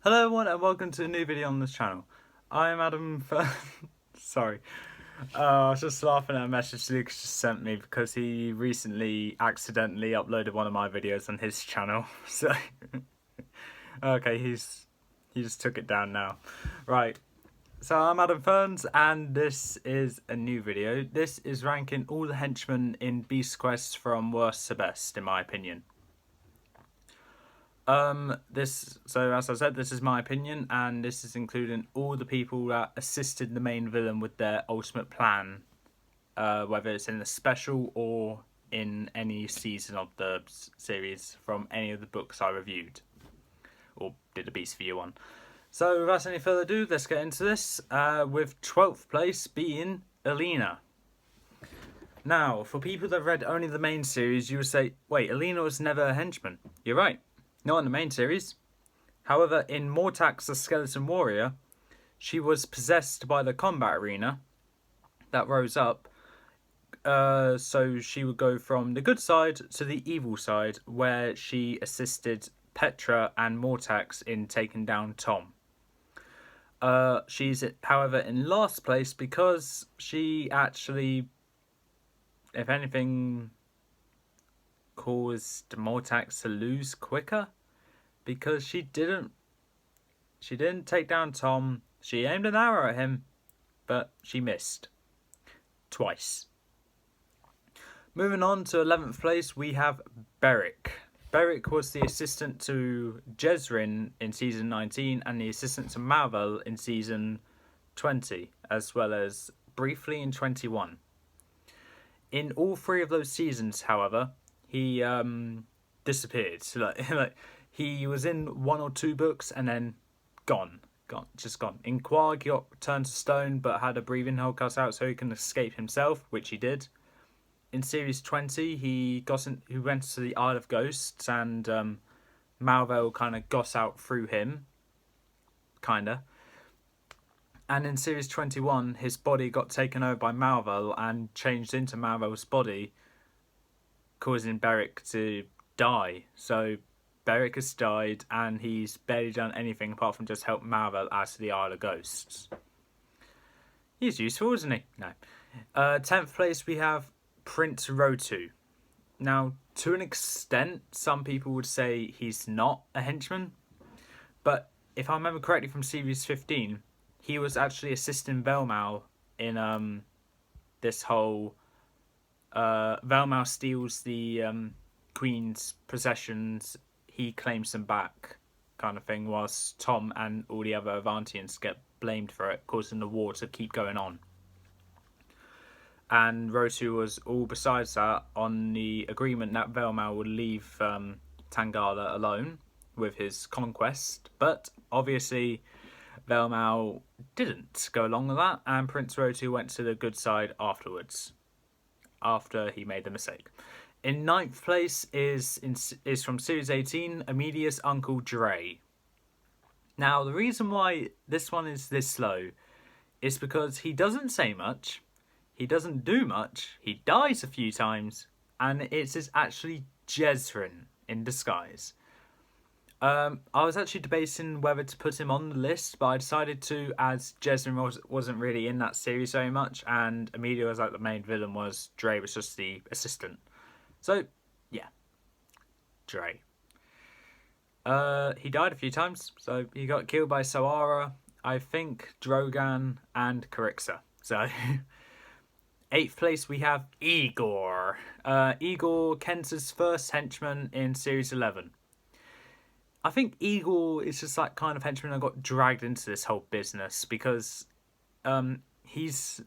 Hello everyone and welcome to a new video on this channel. I'm Adam Sorry. I was just laughing at a message Lucas just sent me because he recently accidentally uploaded one of my videos on his channel. So okay, he just took it down now. Right. So I'm Adam Ferns and this is a new video. This is ranking all the henchmen in Beast Quest from worst to best, in my opinion. So as I said, this is my opinion, and this is including all the people that assisted the main villain with their ultimate plan, whether it's in the special or in any season of the series from any of the books I reviewed or did a Beast View on. So without any further ado, let's get into this, with 12th place being Alina. Now, for people that read only the main series, you would say, wait, Alina was never a henchman. You're right. Not in the main series. However, in Mortax the Skeleton Warrior, she was possessed by the combat arena that rose up. So she would go from the good side to the evil side, where she assisted Petra and Mortax in taking down Tom. She's, however, in last place because she actually, if anything, caused Mortax to lose quicker, because she didn't take down Tom. She aimed an arrow at him, but she missed twice. Moving on to 11th place, we have Beric. Beric was the assistant to Jezrin in season 19 and the assistant to Malvel in season 20, as well as briefly in 21. In all three of those seasons, however, he disappeared. So he was in one or two books and then gone. In Quag, he got turned to stone but had a breathing hole cut out so he can escape himself, which he did. In series 20, he went to the Isle of Ghosts, and Malvel kind of got out through him, kinda. And in series 21, his body got taken over by Malvel and changed into Malvel's body, causing Beric to die. So Beric has died, and he's barely done anything apart from just help Malvel out of the Isle of Ghosts. He's useful, isn't he? No. 10th place, we have Prince Rotu. Now, to an extent, some people would say he's not a henchman, but if I remember correctly from series 15, he was actually assisting Velmal in this whole Velmal steals the Queen's possessions, he claims them back kind of thing, whilst Tom and all the other Avantians get blamed for it, causing the war to keep going on. And Rotu was all besides that on the agreement that Velmal would leave Tangala alone with his conquest, but obviously Velmal didn't go along with that, and Prince Rotu went to the good side afterwards, after he made the mistake. In 9th place is from series 18, Amelia's uncle Dre. Now, the reason why this one is this slow is because he doesn't say much, he doesn't do much, he dies a few times, and it is actually Jezrin in disguise. I was actually debating whether to put him on the list, but I decided to, as Jezrin wasn't really in that series very much, and Amelia was like the main villain, was Dre was just the assistant. So, yeah, Dre. He died a few times, so he got killed by Soara, I think, Drogan, and Carixa. So, 8th place we have Igor. Igor, Kenta's first henchman in Series 11. I think Igor is just that kind of henchman that got dragged into this whole business because he's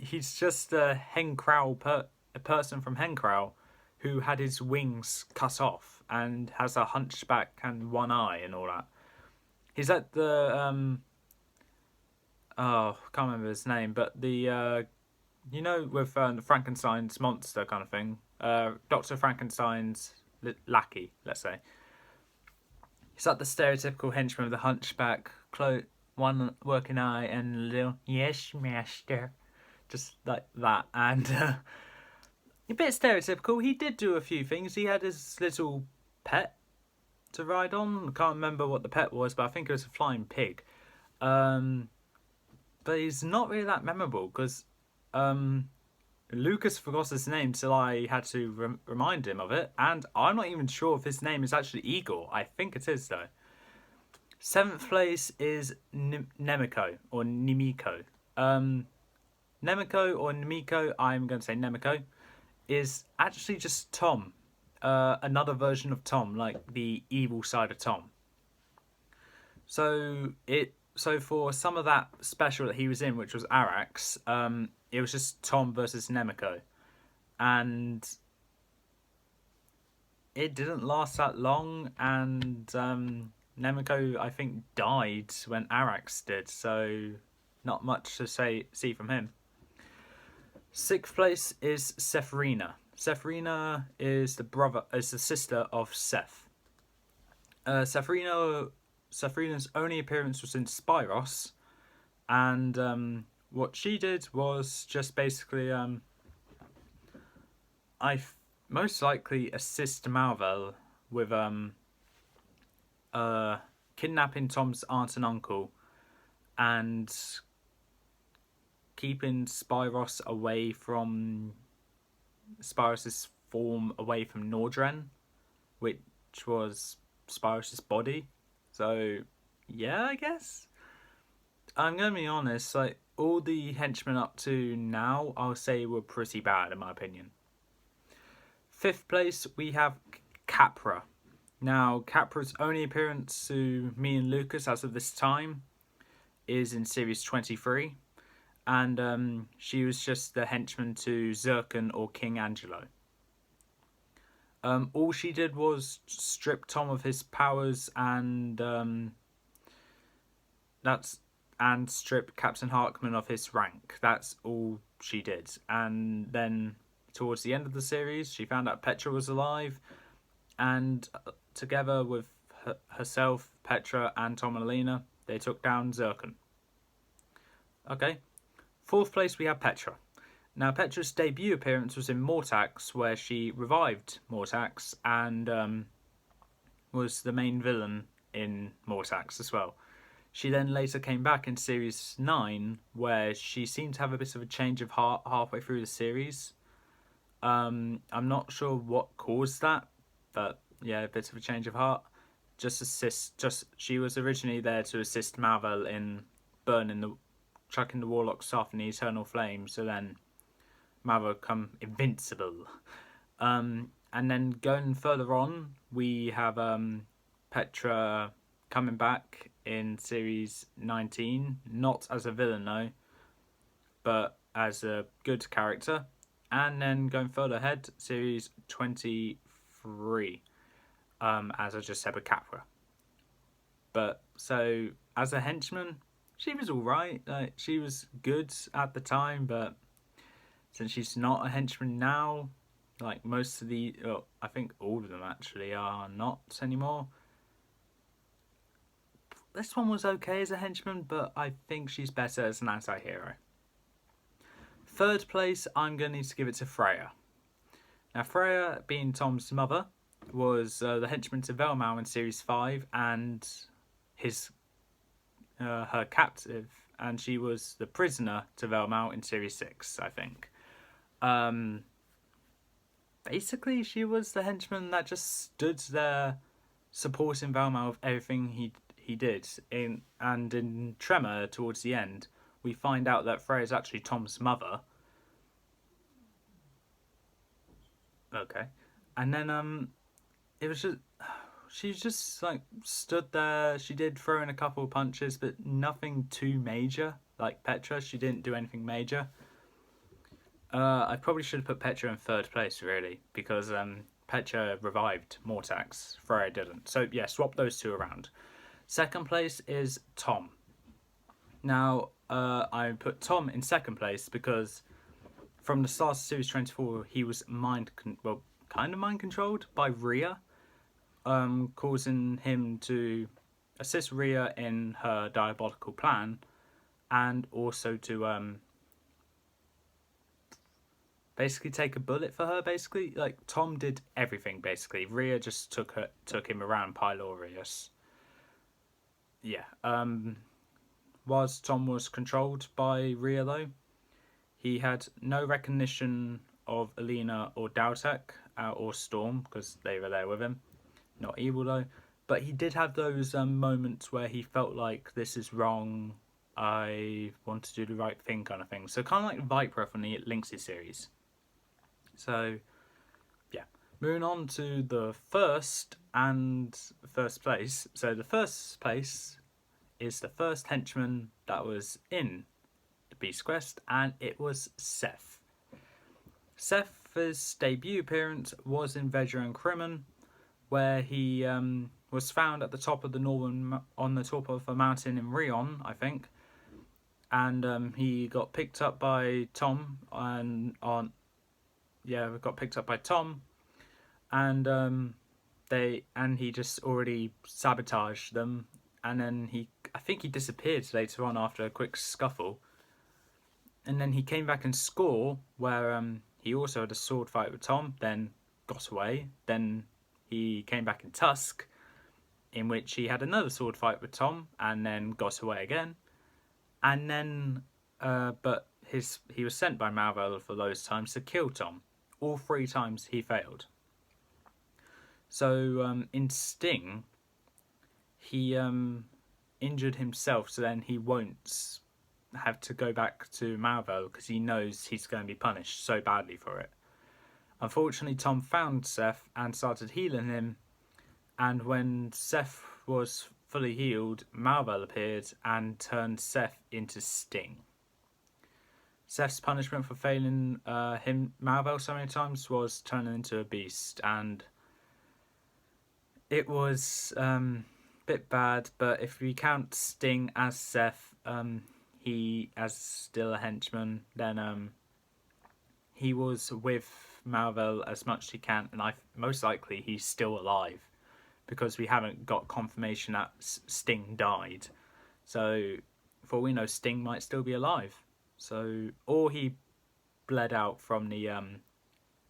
just a person from Henchmen who had his wings cut off and has a hunchback and one eye and all that. He's like the I can't remember his name, but the with the Frankenstein's monster kind of thing, Dr. Frankenstein's lackey, let's say. He's like the stereotypical henchman with the hunchback, one working eye, and a little yes, master, just like that. And a bit stereotypical. He did do a few things. He had his little pet to ride on. I can't remember what the pet was, but I think it was a flying pig. But he's not really that memorable because Lucas forgot his name till I had to remind him of it, and I'm not even sure if his name is actually Igor. I think it is though. 7th place is Nemiko or Nimiko. Nemiko or Nimiko, I'm going to say Nemiko, is actually just Tom. Another version of Tom, like the evil side of Tom. So for some of that special that he was in, which was Arax, it was just Tom versus Nemiko. And it didn't last that long, and Nemiko, I think, died when Arax did, so not much to see from him. 6th place is Sephrina. Sephrina is the sister of Seth. Sephrina's only appearance was in Spyros, and what she did was just basically, most likely assist Malvel with kidnapping Tom's aunt and uncle, and keeping Spyros away from Spyros's form, away from Nordren, which was Spyros's body. So yeah, I guess I'm gonna be honest. Like, all the henchmen up to now, I'll say were pretty bad in my opinion. 5th place we have Capra. Now, Capra's only appearance to me and Lucas as of this time is in series 23, and she was just the henchman to Zircon or King Angelo. All she did was strip Tom of his powers and strip Captain Harkman of his rank. That's all she did. And then towards the end of the series, she found out Petra was alive, and together with herself, Petra, and Tom and Alina, they took down Zircon. Okay. 4th place we have Petra. Now, Petra's debut appearance was in Mortax, where she revived Mortax and was the main villain in Mortax as well. She then later came back in Series 9, where she seemed to have a bit of a change of heart halfway through the series. I'm not sure what caused that, but yeah, a bit of a change of heart. She was originally there to assist Malvel in chucking the Warlock's off in the Eternal Flame, so then Malvel become invincible. And then going further on, we have Petra coming back in Series 19, not as a villain though, but as a good character. And then going further ahead, Series 23, as I just said with Capra. But, so, as a henchman, she was alright. Like, she was good at the time, but since she's not a henchman now, like most of I think all of them actually are not anymore. This one was okay as a henchman, but I think she's better as an anti-hero. 3rd place, I'm going to need to give it to Freya. Now, Freya, being Tom's mother, was the henchman to Velmau in Series 5 and her captive, and she was the prisoner to Velmau in Series 6, I think. Basically, she was the henchman that just stood there supporting Velmau with everything he did. In Tremor, towards the end, we find out that Freya is actually Tom's mother. Okay. And then it was just, she just like stood there. She did throw in a couple of punches, but nothing too major. Like Petra, she didn't do anything major. I probably should have put Petra in 3rd place, really, because Petra revived Mortax, Freya didn't. So yeah, swap those two around. 2nd place is Tom. Now, I put Tom in 2nd place because from the start of Series 24, he was kind of mind controlled by Rhea, causing him to assist Rhea in her diabolical plan, and also to basically take a bullet for her. Basically, like Tom did everything. Basically, Rhea just took him around Pylorius. Yeah. Whilst Tom was controlled by Rhea, though, he had no recognition of Alina or Daltek or Storm because they were there with him. Not evil though, but he did have those moments where he felt like this is wrong. I want to do the right thing, kind of thing. So kind of like Viper from the Lynx's series. So, yeah. Moving on to the first place. So the first place is the first henchman that was in the Beast Quest, and it was Seth. Seth's debut appearance was in Vedra and Crimen, where he was found at the top of on the top of a mountain in Rion, I think, and he got picked up by Tom got picked up by Tom, and he just already sabotaged them, and then I think he disappeared later on after a quick scuffle, and then he came back in Score, where he also had a sword fight with Tom, then got away, then he came back in Tusk, in which he had another sword fight with Tom, and then got away again, and then but he was sent by Malvel for those times to kill Tom. All 3 times he failed. So in Sting, he injured himself, so then he won't have to go back to Malvel because he knows he's going to be punished so badly for it. Unfortunately, Tom found Seth and started healing him, and when Seth was fully healed, Malvel appeared and turned Seth into Sting. Seth's punishment for failing Malvel so many times was turning into a beast, and it was a bit bad, but if we count Sting as Seth, he as still a henchman, then he was with Malvel as much as he can, and most likely he's still alive because we haven't got confirmation that Sting died. So for all we know, Sting might still be alive. So, or he bled out from the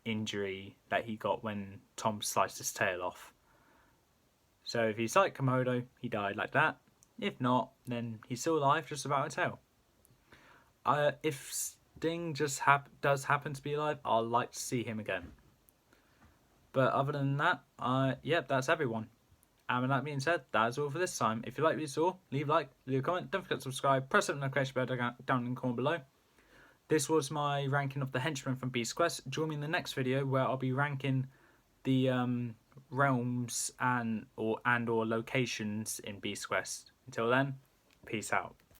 injury that he got when Tom sliced his tail off. So if he's like Komodo, he died like that. If not, then he's still alive, just without a tail. If Sting just does happen to be alive, I'd like to see him again. But other than that, that's everyone. And with that being said, that is all for this time. If you like what you saw, leave a like, leave a comment, don't forget to subscribe, press the notification bell down in the corner below. This was my ranking of the henchmen from Beast Quest. Join me in the next video where I'll be ranking the realms and or locations in Beast Quest. Until then, peace out.